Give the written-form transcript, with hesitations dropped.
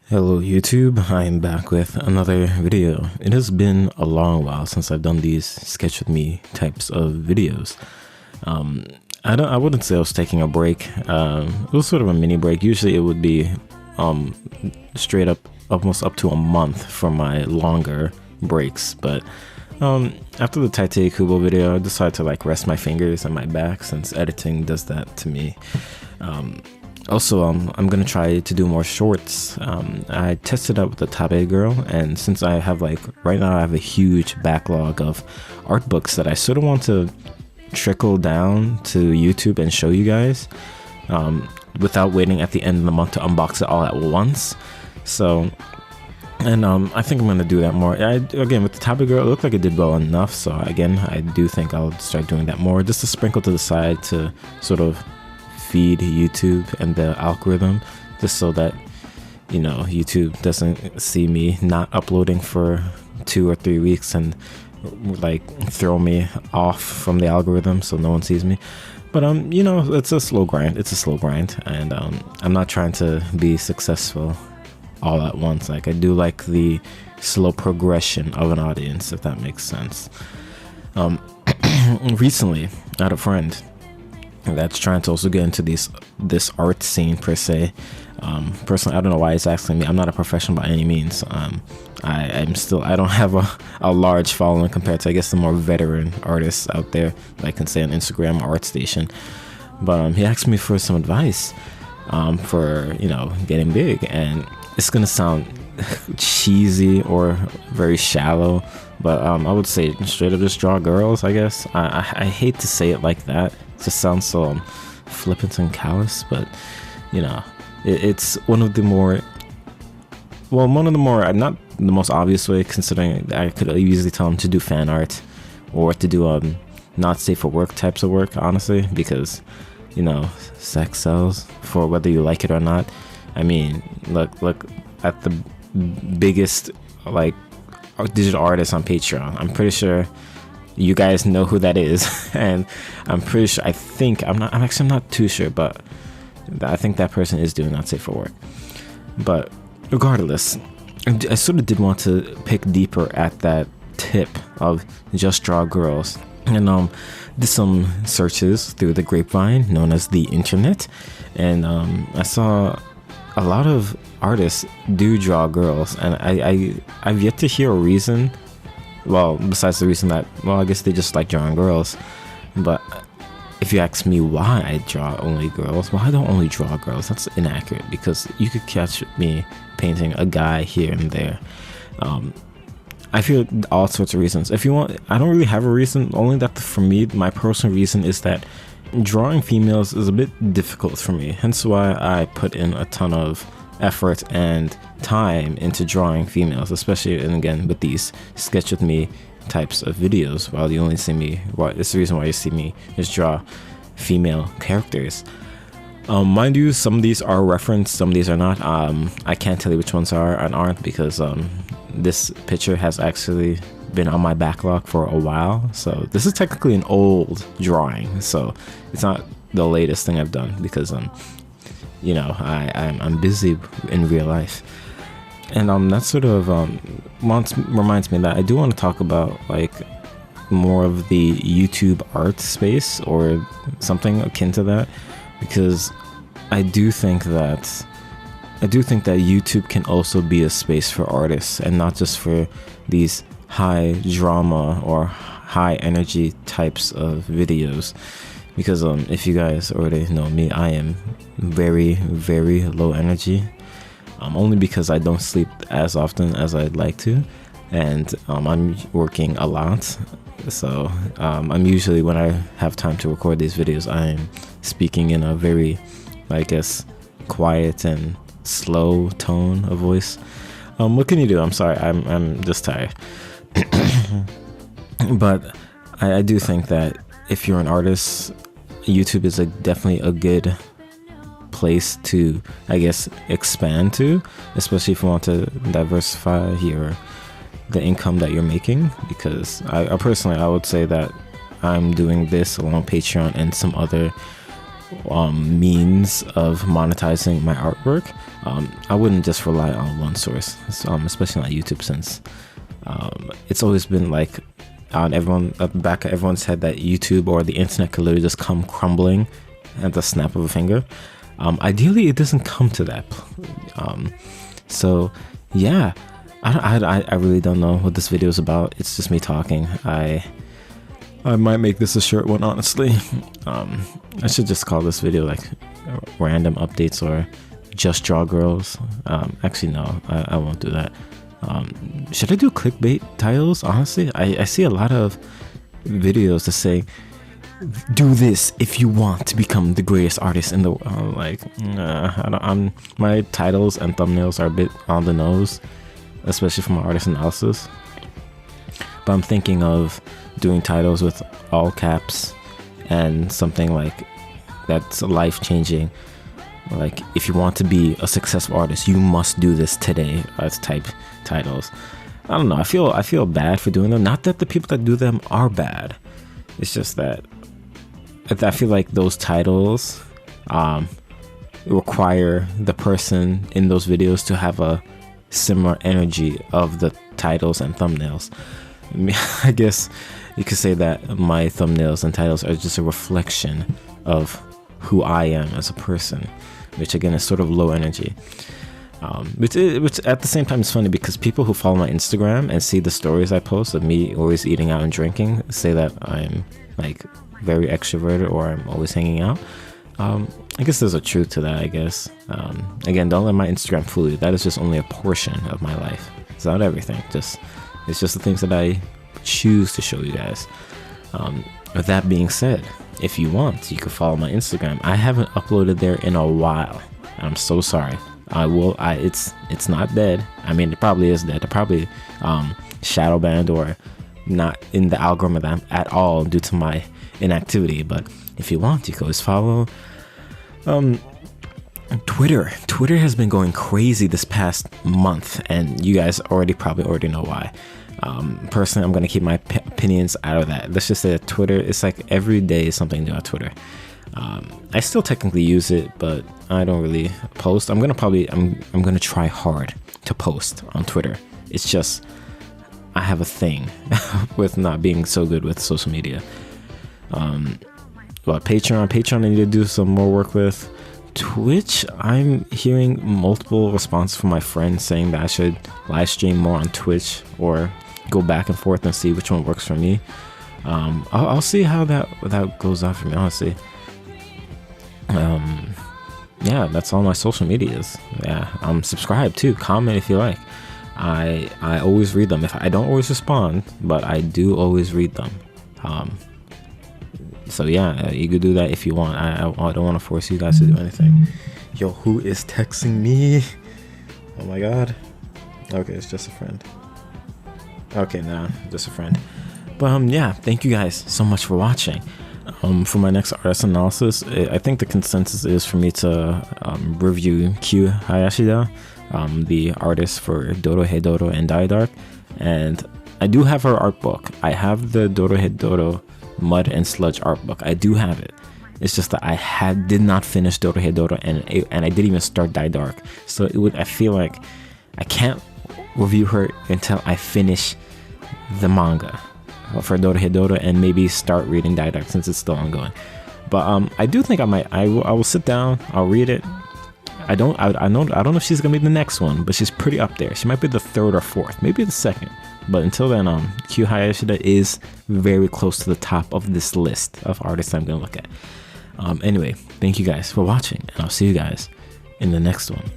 Hello YouTube, I am back with another video. It has been a long while since I've done these sketch with me types of videos. I wouldn't say I was taking a break. It was sort of a mini break. Usually it would be straight up almost up to a month for my longer breaks, but after the Taite Kubo video I decided to rest my fingers and my back since editing does that to me. Also, I'm gonna try to do more shorts. I tested out with the Tabe girl, and since I have right now I have a huge backlog of art books that I sort of want to trickle down to YouTube and show you guys without waiting at the end of the month to unbox it all at once. So, and I think I'm gonna do that more. Again, with the Tabe girl, it looked like it did well enough. So again, I do think I'll start doing that more, just to sprinkle to the side to sort of feed YouTube and the algorithm, just so that YouTube doesn't see me not uploading for 2 or 3 weeks and throw me off from the algorithm so no one sees me. But it's a slow grind. And I'm not trying to be successful all at once. I do like the slow progression of an audience, if that makes sense. Recently I had a friend that's trying to also get into this art scene per se. Personally, I don't know why he's asking me. I'm not a professional by any means. I don't have a large following compared to, I guess, the more veteran artists out there, like can say on Instagram or ArtStation. But he asked me for some advice for getting big, and it's gonna sound cheesy or very shallow, but I would say straight up just draw girls, I guess. I hate to say it like that. It just sounds so flippant and callous, but it's one of the more, not the most obvious way, considering I could easily tell him to do fan art or to do not safe for work types of work, honestly, because sex sells, for whether you like it or not. I mean, look at the biggest digital artist on Patron. I'm pretty sure you guys know who that is, and I'm pretty sure, I'm not too sure, but I think that person is doing not safe for work. But regardless, I sort of did want to pick deeper at that tip of just draw girls, and did some searches through the grapevine known as the internet, and I saw a lot of artists do draw girls, and I've yet to hear a reason, besides the reason that, I guess they just like drawing girls. But if you ask me why I draw only girls, I don't only draw girls. That's inaccurate, because you could catch me painting a guy here and there. I feel all sorts of reasons. If you want, I don't really have a reason, only that for me, my personal reason is that drawing females is a bit difficult for me, hence why I put in a ton of effort and time into drawing females, especially, and again, with these sketch with me types of videos. While you only see me, it's the reason why you see me just draw female characters. Mind you, some of these are referenced, some of these are not. I can't tell you which ones are and aren't, because this picture has actually been on my backlog for a while, so this is technically an old drawing, so it's not the latest thing I've done, because I'm busy in real life. And that sort of reminds me that I do want to talk about more of the YouTube art space, or something akin to that, because I do think that YouTube can also be a space for artists, and not just for these high drama or high energy types of videos. Because if you guys already know me, I am very, very low energy, only because I don't sleep as often as I'd like to, and I'm working a lot. So I'm usually, when I have time to record these videos, I'm speaking in a very, I guess, quiet and slow tone of voice. What can you do? I'm sorry, I'm just tired. But I do think that if you're an artist, YouTube is definitely a good place to, I guess, expand to, especially if you want to diversify the income that you're making. Because I personally, I would say that I'm doing this along Patreon and some other means of monetizing my artwork, I wouldn't just rely on one source, especially on YouTube, since it's always been like on at the back of everyone's head that YouTube or the internet could literally just come crumbling at the snap of a finger. Ideally, it doesn't come to that. So yeah, I really don't know what this video is about. It's just me talking. I might make this a short one, honestly. I should just call this video like random updates or just draw girls. Actually, no, I won't do that. Should I do clickbait titles? Honestly, I see a lot of videos that say, do this if you want to become the greatest artist in the world. My titles and thumbnails are a bit on the nose, especially for my artist analysis. But I'm thinking of doing titles with all caps and something like that's life-changing, like if you want to be a successful artist, you must do this today, as type titles. I don't know, I feel bad for doing them. Not that the people that do them are bad, it's just that I feel like those titles require the person in those videos to have a similar energy of the titles and thumbnails. I mean, I guess you could say that my thumbnails and titles are just a reflection of who I am as a person, which again is sort of low energy. Which at the same time is funny because people who follow my Instagram and see the stories I post of me always eating out and drinking say that I'm like very extroverted or I'm always hanging out. I guess there's a truth to that, I guess. Again, don't let my Instagram fool you. That is just only a portion of my life. It's not everything. It's just the things that I choose to show you guys. With that being said, if you want, you can follow my Instagram. I haven't uploaded there in a while. I'm so sorry. It's not dead. I mean, it probably is dead. It probably shadow banned or not in the algorithm at all due to my inactivity. But if you want, you can always follow. Twitter has been going crazy this past month, and you guys probably already know why. Personally, I'm going to keep my opinions out of that. Let's just say that Twitter, it's like every day is something new on Twitter. I still technically use it, but I don't really post. I'm gonna try hard to post on Twitter. It's just I have a thing with not being so good with social media. But Patron I need to do some more work with. Twitch, I'm hearing multiple responses from my friends saying that I should live stream more on Twitch or go back and forth and see which one works for me. I'll see how that goes out for me, honestly. Yeah, that's all my social medias. Yeah, subscribe too, comment if you like. I always read them. If I don't always respond, but I do always read them. So yeah, you could do that if you want. I don't want to force you guys to do anything. Yo, who is texting me? Oh my god. Okay, it's just a friend. Okay, nah, just a friend. But yeah, thank you guys so much for watching. For my next artist analysis, I think the consensus is for me to review Q Hayashida, the artist for Doro He Doro and Die Dark. And I do have her art book. I have the Doro He Doro Mud and Sludge art book. I do have it. It's just that I did not finish Doro He Doro and I didn't even start Die Dark. So I feel like I can't review her until I finish the manga for Doro He Doro and maybe start reading Die Dark since it's still ongoing. But I do think I will sit down, I'll read it. I don't know if she's gonna be the next one, but she's pretty up there. She might be the third or fourth, maybe the second. But until then, Q Hayashida is very close to the top of this list of artists I'm gonna look at. Anyway, thank you guys for watching, and I'll see you guys in the next one.